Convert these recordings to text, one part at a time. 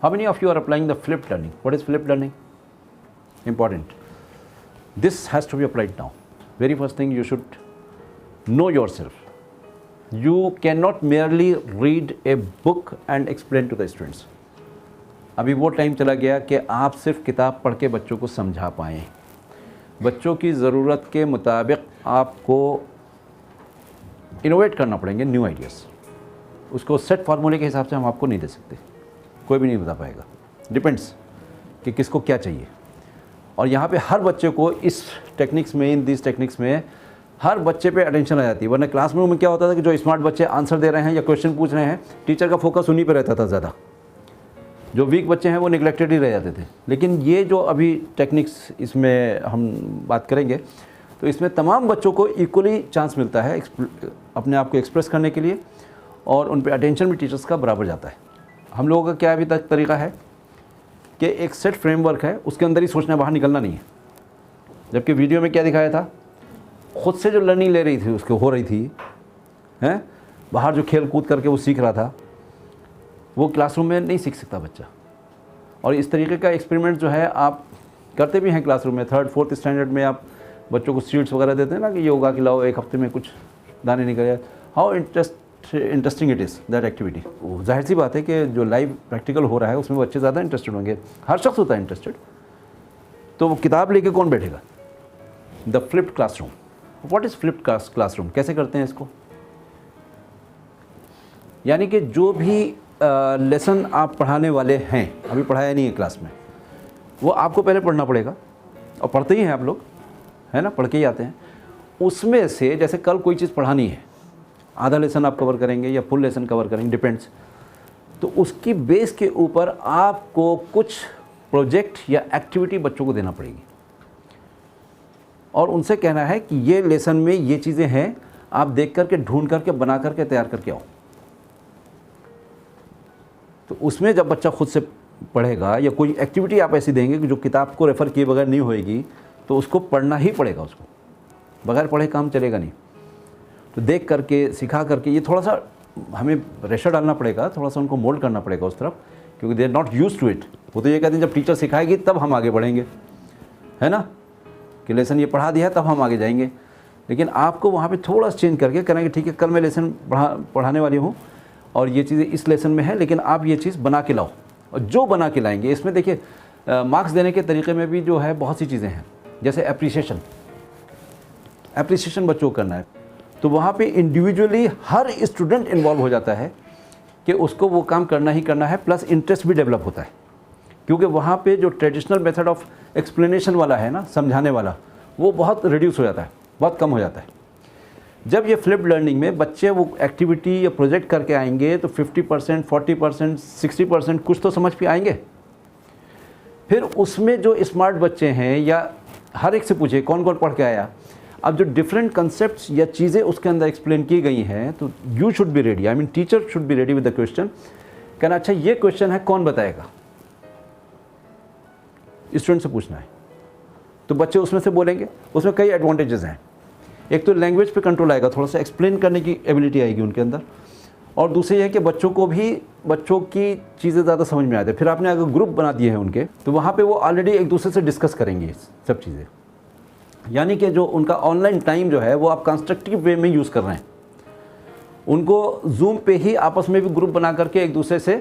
How many of you are applying the flipped learning? What is flipped learning? Important. This has to be applied now. Very first thing, you should know yourself. You cannot merely read a book and explain to the students. अभी वो time चला गया कि आप सिर्फ किताब पढ़ के बच्चों को समझा पाएँ. बच्चों की ज़रूरत के मुताबिक आपको इनोवेट करना पड़ेंगे न्यू आइडियाज़. उसको सेट फार्मूले के हिसाब से हम आपको नहीं दे सकते, कोई भी नहीं बता पाएगा. डिपेंड्स कि किसको क्या चाहिए. और यहाँ पे हर बच्चे को इस टेक्निक्स में, इन दिस टेक्निक्स में हर बच्चे पे अटेंशन आ जाती है. वरना क्लासरूम में क्या होता था कि जो स्मार्ट बच्चे आंसर दे रहे हैं या क्वेश्चन पूछ रहे हैं, टीचर का फोकस उन्हीं पे रहता था ज़्यादा. जो वीक बच्चे हैं वो निगलेक्टेड ही रह जाते थे. लेकिन ये जो अभी टेक्निक्स इसमें हम बात करेंगे, तो इसमें तमाम बच्चों को इक्वली चांस मिलता है अपने आप को एक्सप्रेस करने के लिए, और उन पे अटेंशन भी टीचर्स का बराबर जाता है. हम लोगों का क्या अभी तक तरीका है कि एक सेट फ्रेमवर्क है, उसके अंदर ही सोचना, बाहर निकलना नहीं है. जबकि वीडियो में क्या दिखाया था, खुद से जो लर्निंग ले रही थी उसको हो रही थी हैं, बाहर जो खेल कूद करके वो सीख रहा था, वो क्लासरूम में नहीं सीख सकता बच्चा. और इस तरीके का एक्सपेरिमेंट जो है आप करते भी हैं क्लासरूम में. 3rd 4th स्टैंडर्ड में आप बच्चों को सीड्स वगैरह देते हैं ना कि योगा खिलाओ, एक हफ्ते में कुछ दाने निकल जाए. How interesting it is that activity. जाहिर सी बात है कि जो लाइव प्रैक्टिकल हो रहा है उसमें बच्चे ज़्यादा इंटरेस्टेड होंगे. हर शख्स होता है इंटरेस्टेड. तो वो किताब लेके कौन बैठेगा? The flipped classroom. What is flipped classroom? कैसे करते हैं इसको? यानी कि जो भी लेसन आप पढ़ाने वाले हैं, अभी पढ़ाया नहीं है क्लास में, वो आपको पहले पढ़ना पड़ेगा. और पढ़ते ही हैं आप लोग, है ना, पढ़ के ही आते हैं. उसमें से जैसे कल कोई चीज़ पढ़ानी है, आधा लेसन आप कवर करेंगे या फुल लेसन कवर करेंगे, डिपेंड्स. तो उसकी बेस के ऊपर आपको कुछ प्रोजेक्ट या एक्टिविटी बच्चों को देना पड़ेगी और उनसे कहना है कि ये लेसन में ये चीज़ें हैं, आप देख करके, ढूंढ करके, बना करके, तैयार करके आओ. तो उसमें जब बच्चा खुद से पढ़ेगा या कोई एक्टिविटी आप ऐसी देंगे कि जो किताब को रेफ़र किए बगैर नहीं होएगी, तो उसको पढ़ना ही पड़ेगा. उसको बगैर पढ़े काम चलेगा नहीं. तो देख करके, सिखा करके, ये थोड़ा सा हमें प्रेशर डालना पड़ेगा, थोड़ा सा उनको मोल्ड करना पड़ेगा उस तरफ, क्योंकि they are not used to it. वो तो ये कहते हैं जब टीचर सिखाएगी तब हम आगे बढ़ेंगे, है ना, कि लेसन ये पढ़ा दिया है तब हम आगे जाएंगे. लेकिन आपको वहाँ पे थोड़ा सा चेंज करके कहना कि ठीक है, कल मैं लेसन पढ़ाने वाली हूँ और ये चीज़ें इस लेसन में है, लेकिन आप ये चीज़ बना के लाओ. और जो बना के लाएंगे, इसमें देखिए मार्क्स देने के तरीके में भी जो है बहुत सी चीज़ें हैं. जैसे एप्रिसिएशन बच्चों को करना है, तो वहाँ पे इंडिविजुअली हर स्टूडेंट इन्वॉल्व हो जाता है कि उसको वो काम करना ही करना है. प्लस इंटरेस्ट भी डेवलप होता है, क्योंकि वहाँ पे जो ट्रेडिशनल मेथड ऑफ एक्सप्लेनेशन वाला है ना, समझाने वाला, वो बहुत रिड्यूस हो जाता है, बहुत कम हो जाता है. जब ये फ्लिप्ड लर्निंग में बच्चे वो एक्टिविटी या प्रोजेक्ट करके आएंगे तो 50%, 40%, 60% कुछ तो समझ पे आएंगे. फिर उसमें जो स्मार्ट बच्चे हैं, या हर एक से पूछे कौन कौन पढ़ के आया, अब जो डिफरेंट कंसेप्ट्स या चीज़ें उसके अंदर एक्सप्लेन की गई हैं, तो you should be ready, I mean teacher should be ready with the question. कहना अच्छा ये क्वेश्चन है, कौन बताएगा? स्टूडेंट से पूछना है. तो बच्चे उसमें से बोलेंगे. उसमें कई एडवांटेजेस हैं. एक तो लैंग्वेज पे कंट्रोल आएगा, थोड़ा सा एक्सप्लेन करने की एबिलिटी आएगी उनके अंदर. और दूसरी है कि बच्चों की चीज़ें ज़्यादा समझ में आती है. फिर आपने अगर ग्रुप बना दिए हैं उनके, तो वहाँ पे वो ऑलरेडी एक दूसरे से डिस्कस करेंगे सब चीज़ें. यानी कि जो उनका ऑनलाइन टाइम जो है वो आप कंस्ट्रक्टिव वे में यूज़ कर रहे हैं. उनको जूम पे ही आपस में भी ग्रुप बना करके एक दूसरे से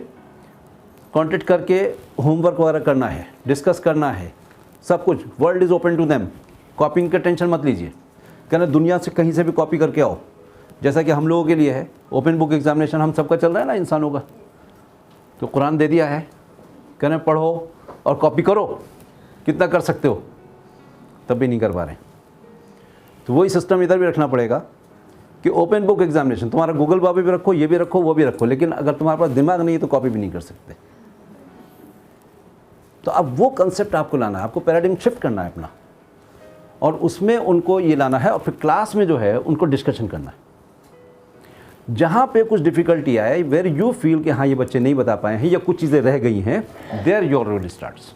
कॉन्टेक्ट करके होमवर्क वगैरह करना है, डिस्कस करना है, सब कुछ. World is open to them. Coping का टेंशन मत लीजिए. कहना दुनिया से कहीं से भी कॉपी करके आओ, जैसा कि हम लोगों के लिए है. ओपन बुक एग्जामिनेशन हम सबका चल रहा है ना, इंसानों का. तो कुरान दे दिया है, कहना पढ़ो और कॉपी करो. कितना कर सकते हो, तब भी नहीं कर पा रहे. तो वही सिस्टम इधर भी रखना पड़ेगा कि ओपन बुक एग्जामिनेशन, तुम्हारा गूगल बाबी भी रखो, ये भी रखो, वो भी रखो, लेकिन अगर तुम्हारे पास दिमाग नहीं है तो कॉपी भी नहीं कर सकते. तो अब वो कंसेप्ट आपको लाना है, आपको पैराडिग्म शिफ्ट करना है अपना, और उसमें उनको ये लाना है. और फिर क्लास में जो है उनको डिस्कशन करना है. जहाँ पे कुछ डिफ़िकल्टी आए, वेर यू फील कि हाँ ये बच्चे नहीं बता पाए हैं या कुछ चीज़ें रह गई हैं, there your role starts.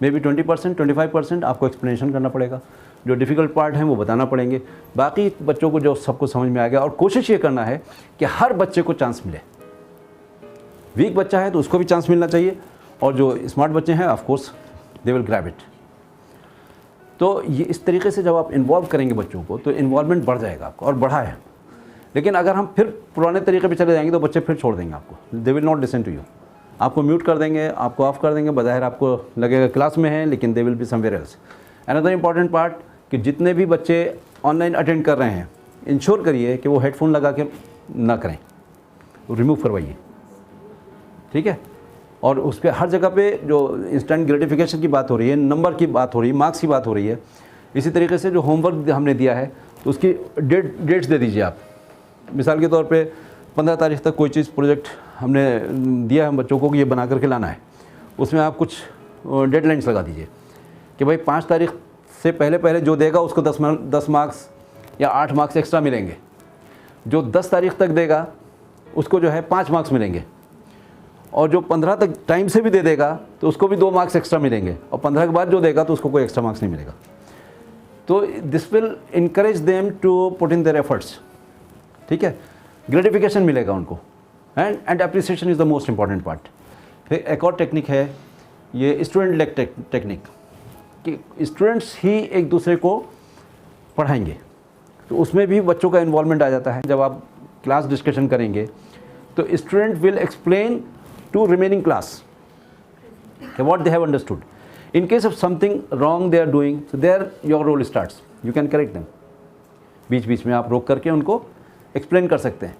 May be 20%, 25% आपको एक्सप्लेनेशन करना पड़ेगा. जो डिफ़िकल्ट पार्ट हैं वो बताना पड़ेंगे. बाकी बच्चों को जो सबको समझ में आ गया. और कोशिश ये करना है कि हर बच्चे को चांस मिले. वीक बच्चा है तो उसको भी चांस मिलना चाहिए, और जो स्मार्ट बच्चे हैं of course they will grab it. तो ये इस तरीके से जब आप इन्वॉल्व करेंगे बच्चों को तो इन्वॉल्वमेंट बढ़ जाएगा आपको, और बढ़ा है। लेकिन अगर हम फिर पुराने तरीके पे चले जाएंगे तो बच्चे फिर छोड़ देंगे आपको, they will not listen to you. आपको म्यूट कर देंगे, आपको ऑफ कर देंगे, बज़ाहिर आपको लगेगा क्लास में है लेकिन they will be somewhere else. Another important part कि जितने भी बच्चे ऑनलाइन अटेंड कर रहे हैं इंश्योर करिए कि वो हेडफोन लगा के ना करें, रिमूव करवाइए, ठीक है। और उस पर हर जगह पे जो इंस्टेंट ग्रेटिफिकेशन की बात हो रही है, नंबर की बात हो रही है, मार्क्स की बात हो रही है, इसी तरीके से जो होमवर्क हमने दिया है तो उसकी डेट्स दे दीजिए आप। मिसाल के तौर पे 15 तारीख तक कोई चीज़ प्रोजेक्ट हमने दिया है हम बच्चों को कि ये बना करके लाना है, उसमें आप कुछ डेडलाइंस लगा दीजिए कि भाई 5 तारीख से पहले जो देगा उसको 10 मार्क्स या 8 मार्क्स एक्स्ट्रा मिलेंगे, जो 10 तारीख तक देगा उसको जो है 5 मार्क्स मिलेंगे, और जो 15 तक टाइम से भी दे देगा तो उसको भी 2 मार्क्स एक्स्ट्रा मिलेंगे, और 15 के बाद जो देगा तो उसको कोई एक्स्ट्रा मार्क्स नहीं मिलेगा। तो this will encourage them to put in their efforts, ठीक है। ग्रेटिफिकेशन मिलेगा उनको, and appreciation is the most important part. फिर एक और टेक्निक है ये स्टूडेंट लेड टेक्निक, कि स्टूडेंट्स ही एक दूसरे को पढ़ाएंगे, तो उसमें भी बच्चों का इन्वॉल्वमेंट आ जाता है। जब आप क्लास डिस्कशन करेंगे तो student will explain to remaining class what they have understood. In case of something wrong they are doing, so there your role starts, you can correct them। बीच बीच में आप रोक करके उनको एक्सप्लेन कर सकते हैं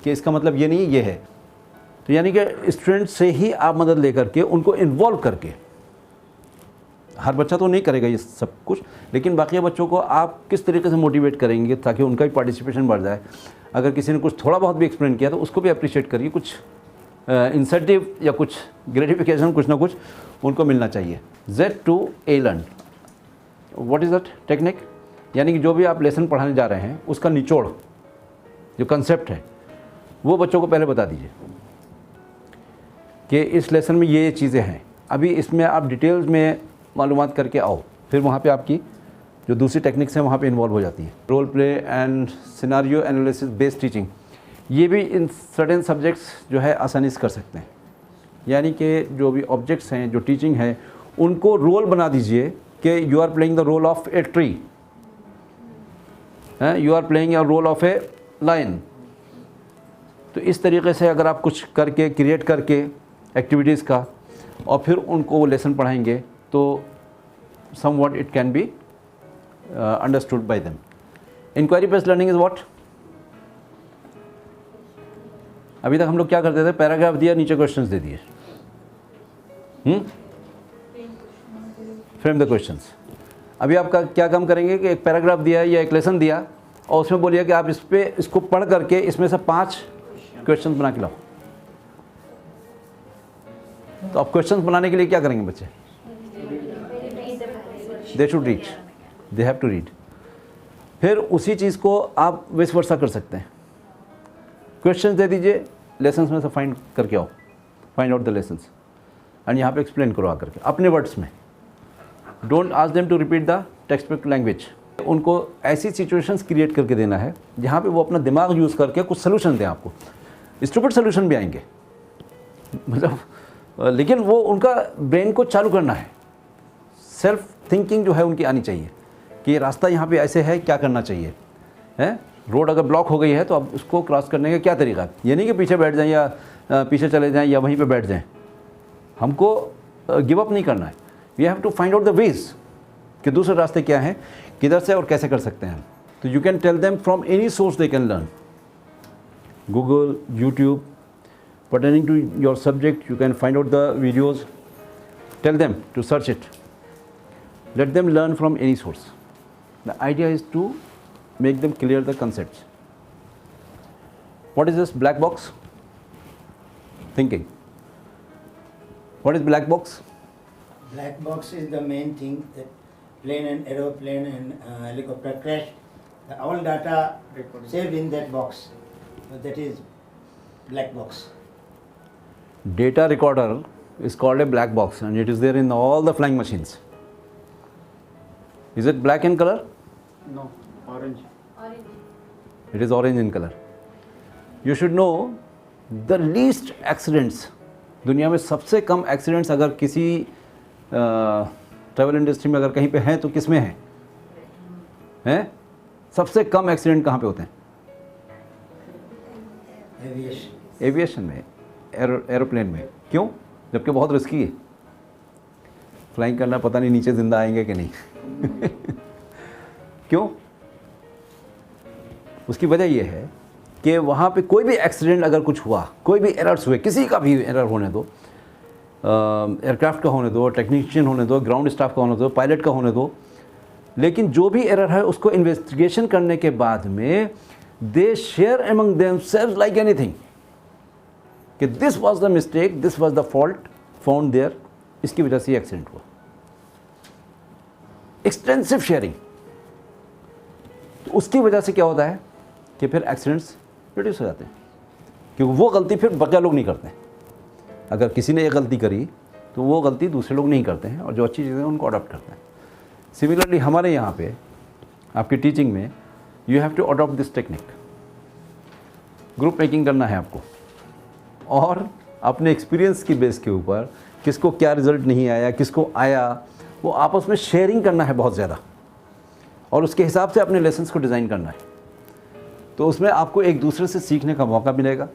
कि इसका मतलब ये नहीं ये है। तो यानी कि स्टूडेंट से ही आप मदद लेकर के उनको इन्वॉल्व करके, हर बच्चा तो नहीं करेगा ये सब कुछ, लेकिन बाकी बच्चों को आप किस तरीके से मोटिवेट करेंगे ताकि उनका भी पार्टिसिपेशन बढ़ जाए। अगर किसी ने कुछ थोड़ा बहुत भी एक्सप्लेन किया तो उसको भी अप्रिशिएट करिए, कुछ इंसेंटिव या कुछ ग्रेटिफिकेशन कुछ ना कुछ उनको मिलना चाहिए। Z2A learn, what is that technique? यानी कि जो भी आप लेसन पढ़ाने जा रहे हैं उसका निचोड़ जो कंसेप्ट है वो बच्चों को पहले बता दीजिए कि इस लेसन में ये चीज़ें हैं, अभी इसमें आप डिटेल्स में मालूमात करके आओ। फिर वहाँ पे आपकी जो दूसरी टेक्निक्स हैं वहाँ पे इन्वॉल्व हो जाती है। Role play and scenario analysis based teaching, ये भी इन सर्टेन सब्जेक्ट्स जो है आसानी से कर सकते हैं। यानी कि जो भी ऑब्जेक्ट्स हैं, जो टीचिंग है, उनको रोल बना दीजिए कि you are playing the role of a tree, you are playing a role of a lion. तो इस तरीके से अगर आप कुछ करके क्रिएट करके एक्टिविटीज़ का और फिर उनको वो लेसन पढ़ाएंगे तो somewhat it can be understood by them. Inquiry based learning is what? अभी तक हम लोग क्या करते थे, पैराग्राफ दिया, नीचे क्वेश्चंस दे दिए, फ्रेम द क्वेश्चंस। अभी आपका क्या काम करेंगे कि एक पैराग्राफ दिया या एक लेसन दिया और उसमें बोलिए कि आप इसको पढ़ करके इसमें से 5 क्वेश्चंस बना के लाओ। तो आप क्वेश्चंस बनाने के लिए क्या करेंगे बच्चे? They should read, they have to read. फिर उसी चीज़ को आप विस वर्सा कर सकते हैं, क्वेश्चंस दे दीजिए, लेसन्स में से फाइंड करके आओ, find out the lessons, and यहाँ पे एक्सप्लेन करो आकर के अपने वर्ड्स में। Don't ask them to repeat the text book language. उनको ऐसी सिचुएशंस क्रिएट करके देना है जहाँ पे वो अपना दिमाग यूज़ करके कुछ सोल्यूशन दें आपको। स्टूपिड सोल्यूशन भी आएंगे, मतलब लेकिन वो उनका ब्रेन को चालू करना है। सेल्फ थिंकिंग जो है उनकी आनी चाहिए कि ये रास्ता यहाँ पे ऐसे है, क्या करना चाहिए है। रोड अगर ब्लॉक हो गई है तो अब उसको क्रॉस करने का क्या तरीका है। ये नहीं कि पीछे बैठ जाएं या पीछे चले जाएं या वहीं पे बैठ जाएं। हमको गिव अप नहीं करना है। We have to find out the ways कि दूसरे रास्ते क्या हैं, किधर से और कैसे कर सकते हैं। तो you can tell them from any source they can learn, Google, YouTube, pertaining to your subject you can find out the videos. Tell them to search it, let them learn from any source. The idea is to make them clear the concepts. What is this black box thinking? What is black box? Black box is the main thing that plane and aeroplane and helicopter crash, all data saved in that box, that is black box. Data recorder is called a black box and it is there in all the flying machines. Is it black in color? No, orange. It is orange in color. You should know the least accidents दुनिया में सबसे कम accidents अगर किसी travel industry में अगर कहीं पे हैं तो किस में हैं? सबसे कम एक्सीडेंट कहाँ पे होते हैं? एविएशन में, एरोप्लेन में। क्यों? जबकि बहुत रिस्की है फ्लाइंग करना, पता नहीं नीचे ज़िंदा आएंगे कि नहीं। क्यों? उसकी वजह यह है कि वहाँ पे कोई भी एक्सीडेंट अगर कुछ हुआ, कोई भी एरर्स हुए, किसी का भी एरर होने दो, एयरक्राफ्ट का होने दो, टेक्नीशियन होने दो, ग्राउंड स्टाफ का होने दो, पायलट का होने दो, लेकिन जो भी एरर है उसको इन्वेस्टिगेशन करने के बाद में they share among themselves like anything कि this was the mistake, this was the fault found there, इसकी वजह से एक्सीडेंट हुआ। Extensive sharing. तो उसकी वजह से क्या होता है कि फिर एक्सीडेंट्स रिड्यूस हो जाते हैं, क्योंकि वो गलती फिर बकिया लोग नहीं करते हैं। अगर किसी ने एक गलती करी तो वो गलती दूसरे लोग नहीं करते हैं और जो अच्छी चीज़ें हैं उनको अडॉप्ट करते हैं। सिमिलरली हमारे यहाँ पे आपकी टीचिंग में you have to adopt this technique. Group making करना है आपको और अपने एक्सपीरियंस की बेस के ऊपर किसको क्या रिज़ल्ट नहीं आया, किसको आया, वो आपस में शेयरिंग करना है बहुत ज़्यादा और उसके हिसाब से अपने लेसन्स को डिज़ाइन करना है। तो उसमें आपको एक दूसरे से सीखने का मौका मिलेगा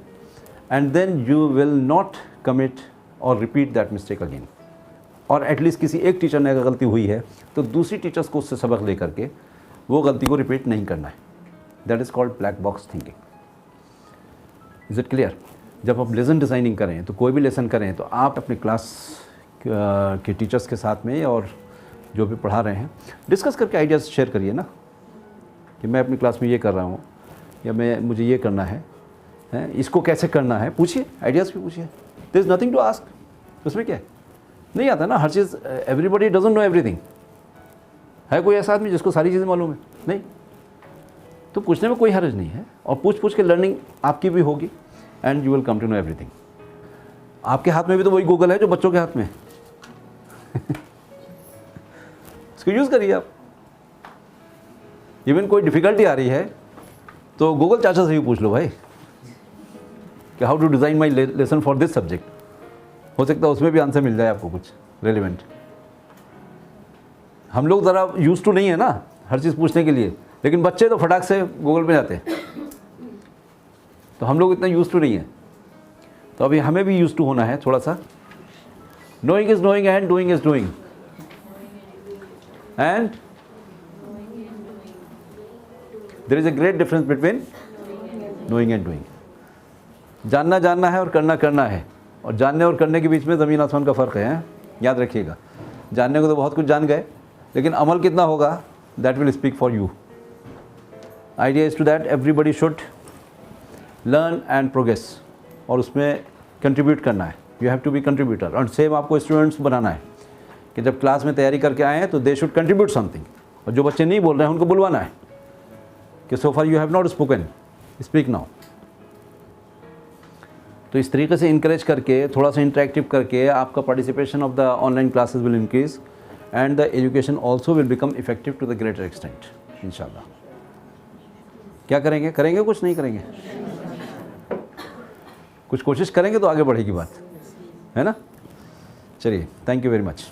and then you will not commit और रिपीट दैट मिस्टेक अगेन। और एटलीस्ट किसी एक टीचर ने अगर गलती हुई है तो दूसरी टीचर्स को उससे सबक ले करके वो गलती को रिपीट नहीं करना है। That is called black box thinking. Is it clear? जब आप लेसन डिज़ाइनिंग करें तो कोई भी लेसन करें तो आप अपने क्लास के टीचर्स के साथ में और जो भी पढ़ा रहे हैं डिस्कस करके आइडियाज़ शेयर करिए ना कि मैं अपनी क्लास में ये कर रहा हूँ या मुझे ये करना है, इसको कैसे करना है, पूछिए, आइडियाज़ भी पूछिए। There is nothing to ask. उसमें क्या है? नहीं आता ना हर चीज़, एवरीबॉडी डजंट नो एवरीथिंग। है कोई ऐसा आदमी जिसको सारी चीज़ें मालूम है? नहीं। तो पूछने में कोई हर्ज नहीं है और पूछ के लर्निंग आपकी भी होगी and you will come to know everything. आपके हाथ में भी तो वही गूगल है जो बच्चों के हाथ में है। इसको यूज़ करिए आप। इवन कोई डिफ़िकल्टी आ रही है तो गूगल चाचा से भी पूछ लो भाई कि how to design my lesson for this subject. हो सकता है उसमें भी आंसर मिल जाए आपको कुछ रेलिवेंट। हम लोग ज़रा यूज़ टू नहीं है ना हर चीज़ पूछने के लिए, लेकिन बच्चे तो फटाक से गूगल पे जाते हैं। तो हम लोग इतना यूज़ टू नहीं है, तो अभी हमें भी यूज़ टू होना है थोड़ा सा। Knowing is knowing and doing is doing and there is a great difference between knowing and doing. जानना जानना है और करना करना है, और जानने और करने के बीच में ज़मीन आसमान का फ़र्क है, याद रखिएगा। जानने को तो बहुत कुछ जान गए, लेकिन अमल कितना होगा that will speak for you. Idea is to that everybody should learn and progress, और उसमें कंट्रीब्यूट करना है। You have to be contributor. और सेम आपको स्टूडेंट्स बनाना है कि जब क्लास में तैयारी करके आए हैं तो दे शुड कंट्रीब्यूट समथिंग, और जो बच्चे नहीं बोल रहे हैं उनको बुलवाना है कि so far you have not spoken, speak now. तो इस तरीके से इनकरेज करके, थोड़ा सा इंटरेक्टिव करके आपका participation of the online classes will increase and the education also will become effective to the greater extent इंशाल्लाह। क्या करेंगे? करेंगे कुछ नहीं करेंगे? कुछ कोशिश करेंगे तो आगे बढ़ेगी बात, है ना? चलिए, थैंक यू वेरी मच।